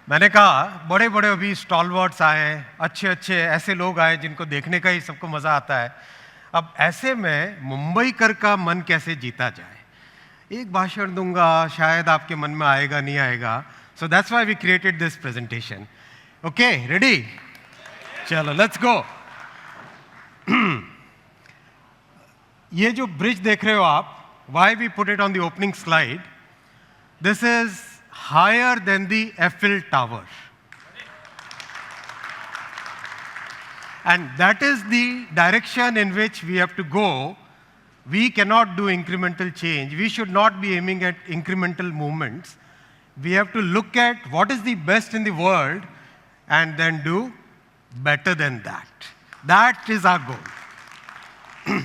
मैंने कहा बड़े बड़े अभी स्टॉलवर्ड्स आए हैं, अच्छे अच्छे ऐसे लोग आए जिनको देखने का ही सबको मज़ा आता है। अब ऐसे में मुंबई कर का मन कैसे जीता जाए? एक भाषण दूंगा, शायद आपके मन में आएगा नहीं आएगा। So that's why we created this presentation. Okay, ready? चलो लेट्स गो। ये जो ब्रिज देख रहे हो आप, why we put it on the opening slide, this is higher than the Eiffel Tower. And that is the direction in which we have to go. We cannot do incremental change. We should not be aiming at incremental movements. We have to look at what is the best in the world and then do better than that. That is our goal.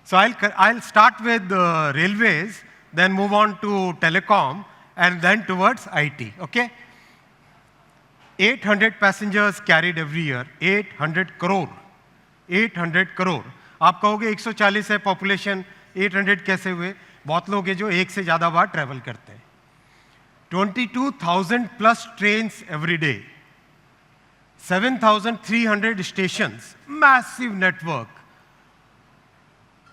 So I'll start with railways, then move on to telecom, and then towards IT, okay? 800 passengers carried every year, 800 crore. 800 crore. आप कहोगे 140 है population, 800 कैसे हुए? बहुत लोग हैं जो एक से ज़्यादा बार ट्रैवल करते हैं। 22,000 plus trains every day. 7,300 stations, massive network.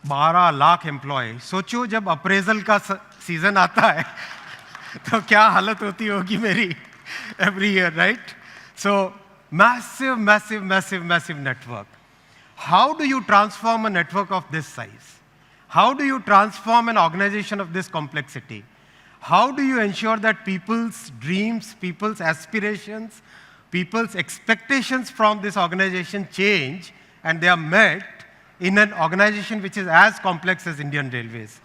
12 lakh employ. सोचो जब अप्रेजल का सीजन आता है तो क्या हालत होती होगी मेरी every year, right? So massive massive massive massive network. How do you transform a network of this size? How do you transform an organisation of this complexity? How do you ensure that people's dreams, people's aspirations, people's expectations from this organization change and they are met in an organization which is as complex as Indian Railways?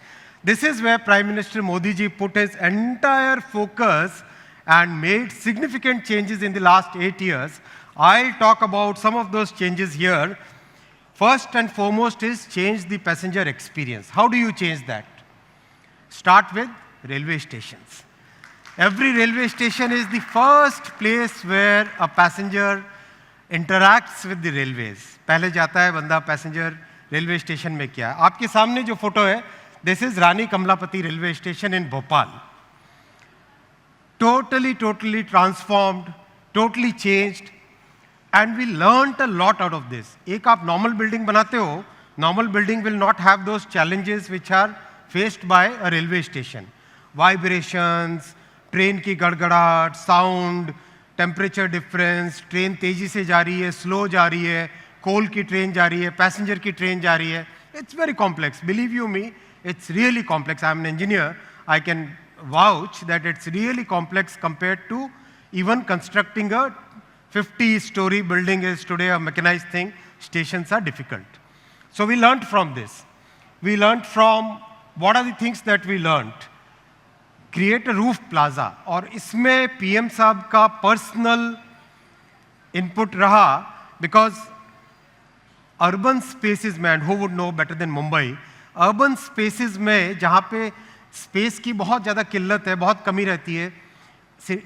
This is where Prime Minister Modi ji put his entire focus and made significant changes in the last 8 years. I'll talk about some of those changes here. First and foremost is change the passenger experience. How do you change that? Start with railway stations. Every railway station is the first place where a passenger interacts with the railways. पहले जाता है बंदा passenger railway station में क्या है. आपके सामने जो फोटो है, this is Rani Kamlapati railway station in Bhopal. Totally transformed, totally changed, and we learned a lot out of this. एक आप normal building बनाते हो, normal building will not have those challenges which are faced by a railway station. Vibrations, train की गड़गड़ाहट, sound, temperature difference, train तेजी से जा रही है, स्लो जा रही है, कोल की ट्रेन जा रही है, पैसेंजर की ट्रेन जा रही है. It's very complex. Believe you me, it's really complex. I am an engineer. I can vouch that it's really complex compared to even constructing a 50-story building is today a mechanized thing. Stations are difficult. So we learned from this. We learned from, what are the things that we learned? Create a roof plaza. और इसमें PM साहब का personal input रहा, because urban spaces में, and who would know better than Mumbai, urban spaces में जहाँ पे space की बहुत ज़्यादा किल्लत है, बहुत कमी रहती है,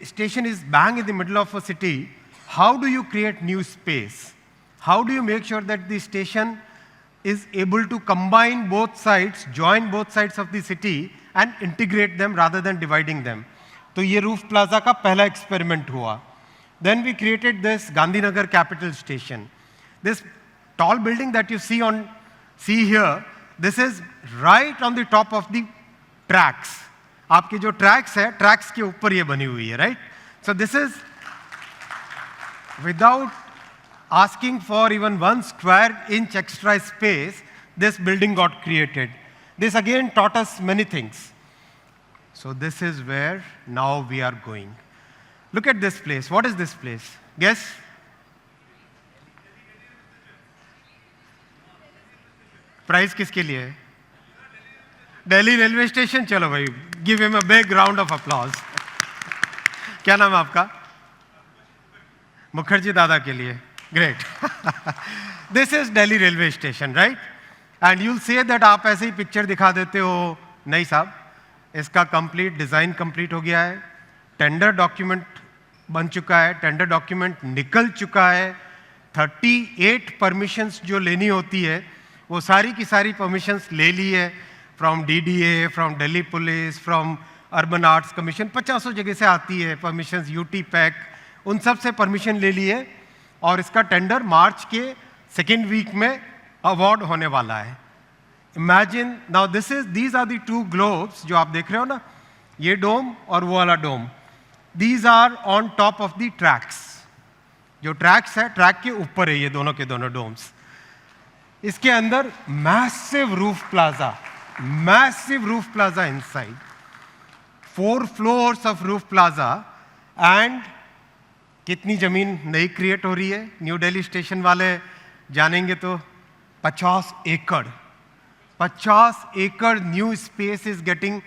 station is bang in the middle of a city. How do you create new space? How do you make sure that the station is able to combine both sides, join both sides of the city and integrate them rather than dividing them. तो ये roof plaza का पहला experiment हुआ. Then we created this Gandhinagar Capital Station. This tall building that you see here, this is right on the top of the tracks. आपके जो tracks है, tracks के ऊपर ये बनी हुई है, right? So this is without asking for even 1 square inch extra space, this building got created. This again taught us many things. So this is where now we are going. Look at this place. What is this place? Guess? Prize किसके लिए है? Delhi railway station. चलो भाई, give him a big round of applause. क्या नाम है आपका? मुखर्जी दादा के लिए. Great. This is Delhi railway station, right? And you'll say that आप ऐसे ही पिक्चर दिखा देते हो. नहीं साहब, इसका कंप्लीट डिज़ाइन कंप्लीट हो गया है, टेंडर डॉक्यूमेंट बन चुका है, टेंडर डॉक्यूमेंट निकल चुका है. 38 परमिशंस जो लेनी होती है, वो सारी की सारी परमिशंस ले ली है, from DDA, from Delhi police, from urban arts commission 50 जगह से आती है परमिशंस, यूटी पैक, उन सब से परमिशन ले लिए और इसका टेंडर मार्च के सेकेंड वीक में अवार्ड होने वाला है। Imagine now these are the two globes जो आप देख रहे हो ना, ये डोम और वो वाला dome, these are on top of the tracks. जो ट्रैक्स है, ट्रैक के ऊपर है ये दोनों के दोनों डोम्स। इसके अंदर massive roof plaza inside, 4 floors of roof plaza. And कितनी जमीन नई क्रिएट हो रही है, न्यू दिल्ली स्टेशन वाले जानेंगे तो 50 एकड़ new space is getting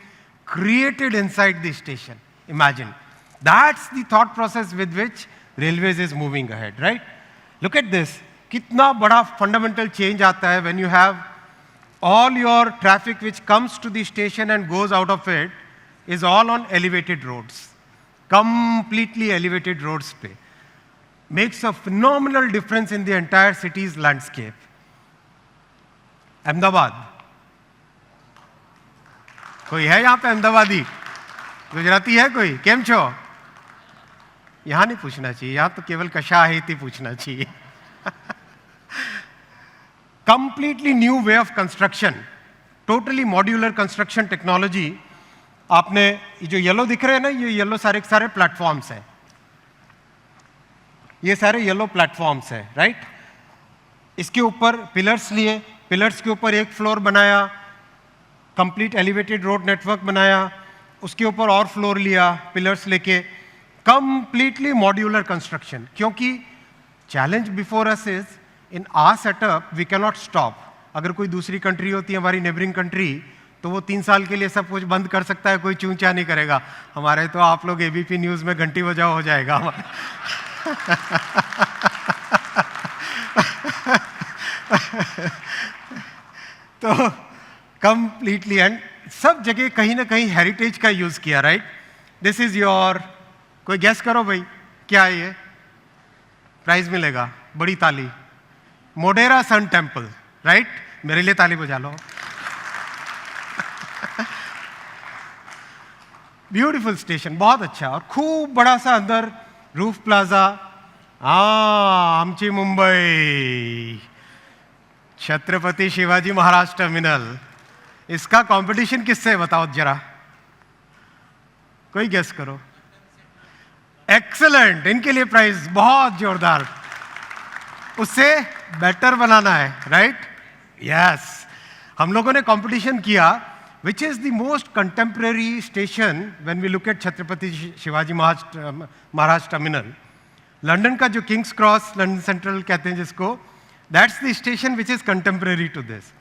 created inside the station. Imagine. That's the thought process with which railways is moving ahead, right? Look at this. कितना बड़ा fundamental change आता है when you have all your traffic which comes to the station and goes out of it is all on elevated roads. Completely elevated roads पे. Makes a phenomenal difference in the entire city's landscape. Ahmedabad. कोई है यहाँ पे अहमदाबादी, गुजराती है कोई? केम छो? यहाँ नहीं पूछना चाहिए, यहाँ तो केवल कशा है ही पूछना चाहिए। Completely new way of construction, totally modular construction technology. आपने जो येलो दिख रहे हैं ना, ये येलो सारे सारे प्लेटफॉर्म्स हैं, ये सारे येलो प्लेटफॉर्म्स हैं, राइट? इसके ऊपर पिलर्स लिए, पिलर्स के ऊपर एक फ्लोर बनाया, कंप्लीट एलिवेटेड रोड नेटवर्क बनाया, उसके ऊपर और फ्लोर लिया पिलर्स लेके, कंप्लीटली मॉड्यूलर कंस्ट्रक्शन। क्योंकि challenge before us is in our setup we can not stop. अगर कोई दूसरी कंट्री होती है, हमारी नेबरिंग कंट्री, तो वो 3 साल के लिए सब कुछ बंद कर सकता है, कोई चूं चा नहीं करेगा। हमारे तो आप लोग एबीपी न्यूज़ में घंटी बजाओ हो जाएगा हमारा। तो कंप्लीटली एंड सब जगह कहीं ना कहीं हेरिटेज का यूज किया, राइट? दिस इज योर, कोई गैस करो भाई क्या है ये? प्राइज मिलेगा, बड़ी ताली। Modhera sun temple, right? मेरे लिए ताली बजा लो। ब्यूटीफुल स्टेशन, बहुत अच्छा, और खूब बड़ा सा अंदर रूफ प्लाजा। आमची मुंबई, छत्रपति शिवाजी महाराज टर्मिनल। इसका कंपटीशन किससे है बताओ जरा, कोई गेस करो। एक्सेलेंट, इनके लिए प्राइज बहुत जोरदार। उससे बेटर बनाना है, राइट? यस, हम लोगों ने कंपटीशन किया which is the most contemporary station when we look at Chhatrapati Shivaji Maharaj terminal. London का जो किंग्स क्रॉस, लंदन सेंट्रल कहते हैं जिसको, that's the station which is contemporary to this.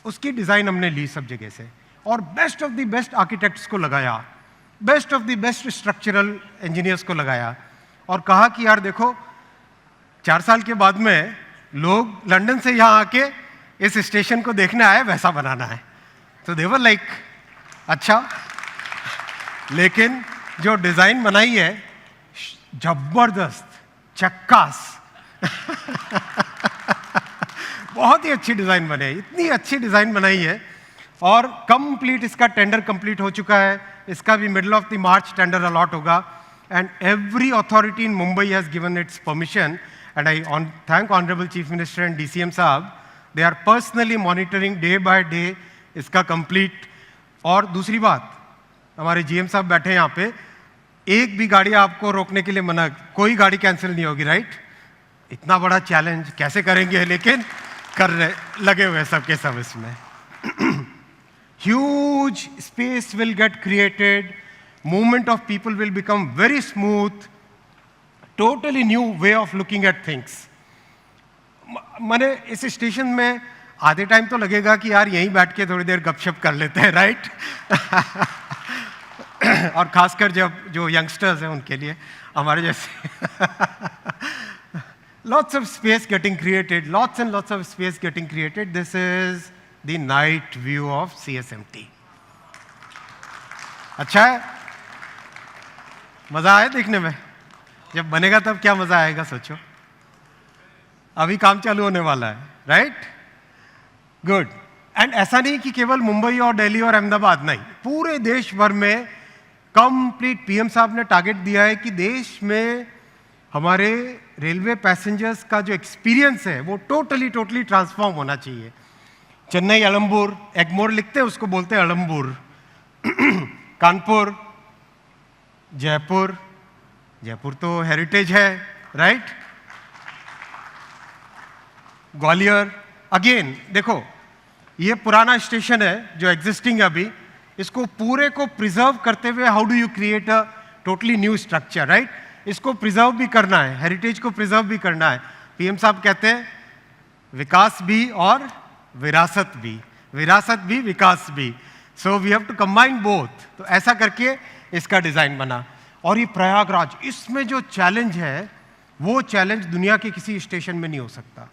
उसकी डिज़ाइन हमने ली सब जगह से, और best of the best architects को लगाया, best of the best structural engineers को लगाया, और कहा कि यार देखो 4 साल के बाद में लोग लंदन से यहाँ आके इस स्टेशन को देखने आए, वैसा बनाना है। तो दे वर लाइक अच्छा, लेकिन जो डिज़ाइन बनाई है जबरदस्त, चक्कास। बहुत ही अच्छी डिज़ाइन बने, इतनी अच्छी डिज़ाइन बनाई है, और कंप्लीट इसका टेंडर कंप्लीट हो चुका है। इसका भी middle of the March tender allot होगा, and every authority in Mumbai has given its permission, and I thank honourable chief minister and DCM साहब, they are personally monitoring day by day इसका complete. और दूसरी बात, हमारे जीएम साहब बैठे हैं यहाँ पे, एक भी गाड़ी आपको रोकने के लिए मना, कोई गाड़ी कैंसिल नहीं होगी, राइट? इतना बड़ा चैलेंज कैसे करेंगे, लेकिन कर रहे, लगे हुए सबके सब इसमें। Huge space will get created, movement of people will become very smooth, totally new way of looking at things. मैंने इस स्टेशन में आधे टाइम तो लगेगा कि यार यहीं बैठ के थोड़ी देर गपशप कर लेते हैं, राइट? और खासकर जब जो यंगस्टर्स हैं उनके लिए, हमारे जैसे। Lots of space getting created, lots and lots of space getting created. This is the night view of CSMT. अच्छा है, मजा आया देखने में? जब बनेगा तब क्या मजा आएगा सोचो। अभी काम चालू होने वाला है, राइट? गुड। एंड ऐसा नहीं कि केवल मुंबई और दिल्ली और अहमदाबाद, नहीं, पूरे देश भर में कंप्लीट पीएम साहब ने टारगेट दिया है कि देश में हमारे रेलवे पैसेंजर्स का जो एक्सपीरियंस है वो टोटली ट्रांसफॉर्म होना चाहिए। चेन्नई अलम्बूर, एगमोर लिखते हैं उसको बोलते हैं अलम्बूर। कानपुर, जयपुर, जयपुर तो हेरिटेज है, राइट? ग्वालियर, अगेन देखो ये पुराना स्टेशन है जो एग्जिस्टिंग है अभी, इसको पूरे को प्रिजर्व करते हुए how do you create a totally new structure, right? इसको प्रिजर्व भी करना है, हेरिटेज को प्रिजर्व भी करना है। पीएम साहब कहते हैं विकास भी और विरासत भी, विरासत भी विकास भी, so we have to combine both. तो ऐसा करके इसका डिजाइन बना। और ये प्रयागराज, इसमें जो चैलेंज है वो चैलेंज दुनिया के किसी स्टेशन में नहीं हो सकता।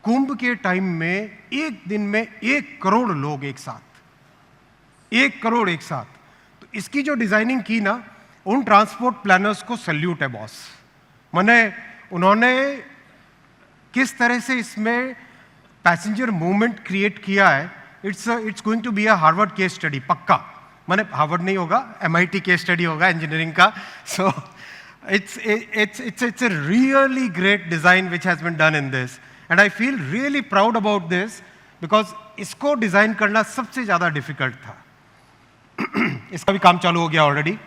कुंभ के टाइम में एक दिन में 1 करोड़ लोग एक साथ, 1 करोड़ एक साथ। तो इसकी जो डिजाइनिंग की ना, उन ट्रांसपोर्ट प्लानर्स को सल्यूट है बॉस। माने उन्होंने किस तरह से इसमें पैसेंजर मूवमेंट क्रिएट किया है, it's going to be a Harvard case study पक्का। माने हार्वर्ड नहीं होगा, MIT केस स्टडी होगा इंजीनियरिंग का। So it's a really great design which has been done in this, and I feel really proud about this because इसको design करना सबसे ज्यादा डिफिकल्ट था। इसका भी काम चालू हो गया already.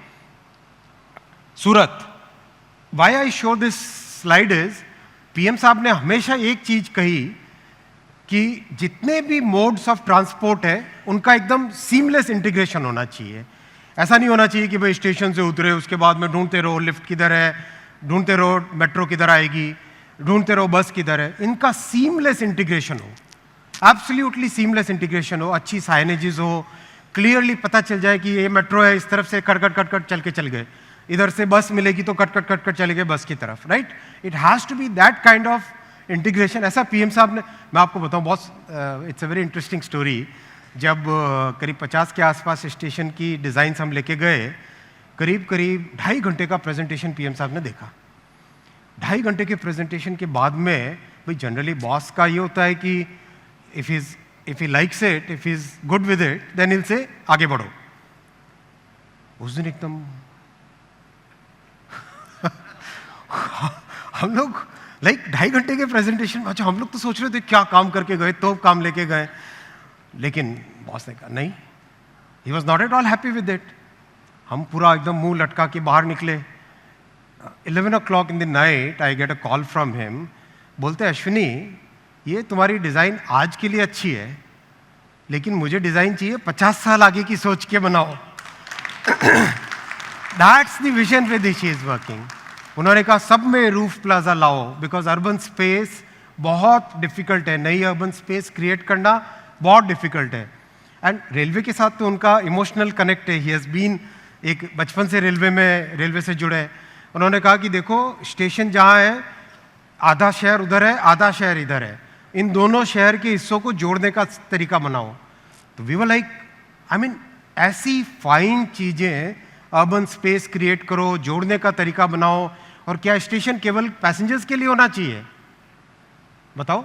Surat, why I show this slide is, PM साहब ने हमेशा एक चीज कही कि जितने भी मोड्स ऑफ ट्रांसपोर्ट है उनका एकदम सीमलेस इंटीग्रेशन होना चाहिए। ऐसा नहीं होना चाहिए कि भाई स्टेशन से उतरे उसके बाद में ढूंढते रहो लिफ्ट किधर है, ढूंढते रहो मेट्रो किधर आएगी, ढूंढते रहो बस किधर है। इनका सीमलेस इंटीग्रेशन हो, एब्सोल्युटली सीमलेस इंटीग्रेशन हो, अच्छी साइनेजेस हो, क्लियरली पता चल जाए कि ये मेट्रो है, इस तरफ से कट चल के चल गए, इधर से बस मिलेगी तो कट चले गए बस की तरफ, right? It has to be that kind of integration. ऐसा पीएम साहब ने, मैं आपको बताऊं boss, it's a very interesting story. जब करीब 50 के आसपास स्टेशन की डिज़ाइंस हम लेके गए, करीब 2.5 घंटे का प्रेजेंटेशन पीएम साहब ने देखा। 2.5 घंटे के प्रेजेंटेशन के बाद में भाई जनरली बॉस का ये होता है कि if he likes it, if he is good with it, then hill से आगे बढ़ो। उस दिन एकदम हम लोग लाइक 2.5 घंटे के प्रेजेंटेशन, अच्छा हम लोग तो सोच रहे थे क्या काम करके गए, तो काम लेके गए, लेकिन बॉस ने कहा नहीं, he was not at all happy with it. हम पूरा एकदम मुंह लटका के बाहर निकले। 11 o'clock in the night I get a call from him, बोलते अश्विनी ये तुम्हारी डिज़ाइन आज के लिए अच्छी है, लेकिन मुझे डिज़ाइन चाहिए 50 साल आगे की सोच के बनाओ। That's the vision with which he is working. उन्होंने कहा सब में रूफ प्लाजा लाओ, बिकॉज अर्बन स्पेस बहुत डिफिकल्ट है, नई अर्बन स्पेस क्रिएट करना बहुत डिफिकल्ट है। एंड रेलवे के साथ तो उनका इमोशनल कनेक्ट है, ही हैज़ बीन, एक बचपन से रेलवे से जुड़े हैं। उन्होंने कहा कि देखो स्टेशन जहाँ है आधा शहर उधर है, आधा शहर इधर है, इन दोनों शहर के हिस्सों को जोड़ने का तरीका बनाओ। तो we were like, I mean ऐसी फाइन चीज़ें, अर्बन स्पेस क्रिएट करो, जोड़ने का तरीका बनाओ। और क्या स्टेशन केवल पैसेंजर्स के लिए होना चाहिए? बताओ,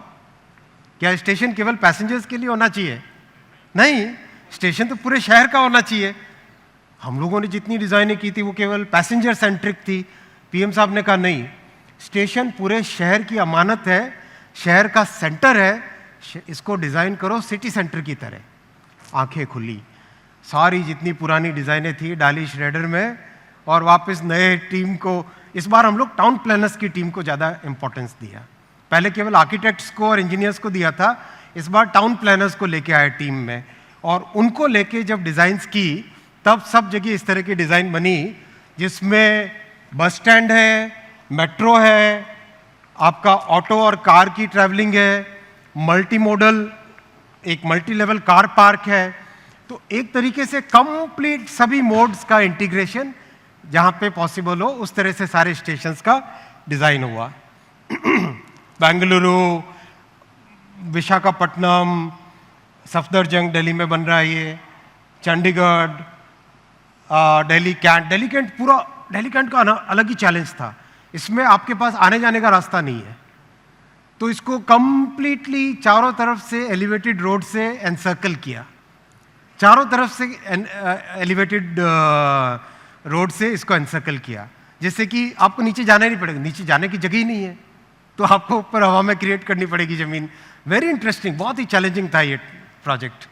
क्या स्टेशन केवल पैसेंजर्स के लिए होना चाहिए? नहीं, स्टेशन तो पूरे शहर का होना चाहिए। हम लोगों ने जितनी डिज़ाइनें की थी वो केवल पैसेंजर सेंट्रिक थी। पीएम साहब ने कहा नहीं, स्टेशन पूरे शहर की अमानत है, शहर का सेंटर है, इसको डिज़ाइन करो सिटी सेंटर की तरह। आंखें खुली, सारी जितनी पुरानी डिज़ाइनें थी डाली श्रेडर में, और वापस नए टीम को, इस बार हम लोग टाउन प्लानर्स की टीम को ज़्यादा इंपॉर्टेंस दिया। पहले केवल आर्किटेक्ट्स को और इंजीनियर्स को दिया था, इस बार टाउन प्लानर्स को लेके आए टीम में, और उनको लेके जब डिज़ाइंस की तब सब जगह इस तरह की डिज़ाइन बनी जिसमें बस स्टैंड है, मेट्रो है, आपका ऑटो और कार की ट्रैवलिंग है, मल्टी मॉडल, एक मल्टी लेवल कार पार्क है। तो एक तरीके से कंप्लीट सभी मोड्स का इंटीग्रेशन जहाँ पे पॉसिबल हो उस तरह से सारे स्टेशंस का डिज़ाइन हुआ। बेंगलुरु, विशाखापट्टनम, सफदरजंग दिल्ली में बन रहा है ये, चंडीगढ़, दिल्ली कैंट, पूरा दिल्ली कैंट का अलग ही चैलेंज था। इसमें आपके पास आने जाने का रास्ता नहीं है, तो इसको कंप्लीटली चारों तरफ से एलिवेटेड रोड से एनसर्कल किया, चारों तरफ से एलिवेटेड रोड से इसको एनसर्कल किया, जिससे कि आपको नीचे जाना ही नहीं पड़ेगा, नीचे जाने की जगह ही नहीं है, तो आपको ऊपर हवा में क्रिएट करनी पड़ेगी ज़मीन। वेरी इंटरेस्टिंग, बहुत ही चैलेंजिंग था ये प्रोजेक्ट।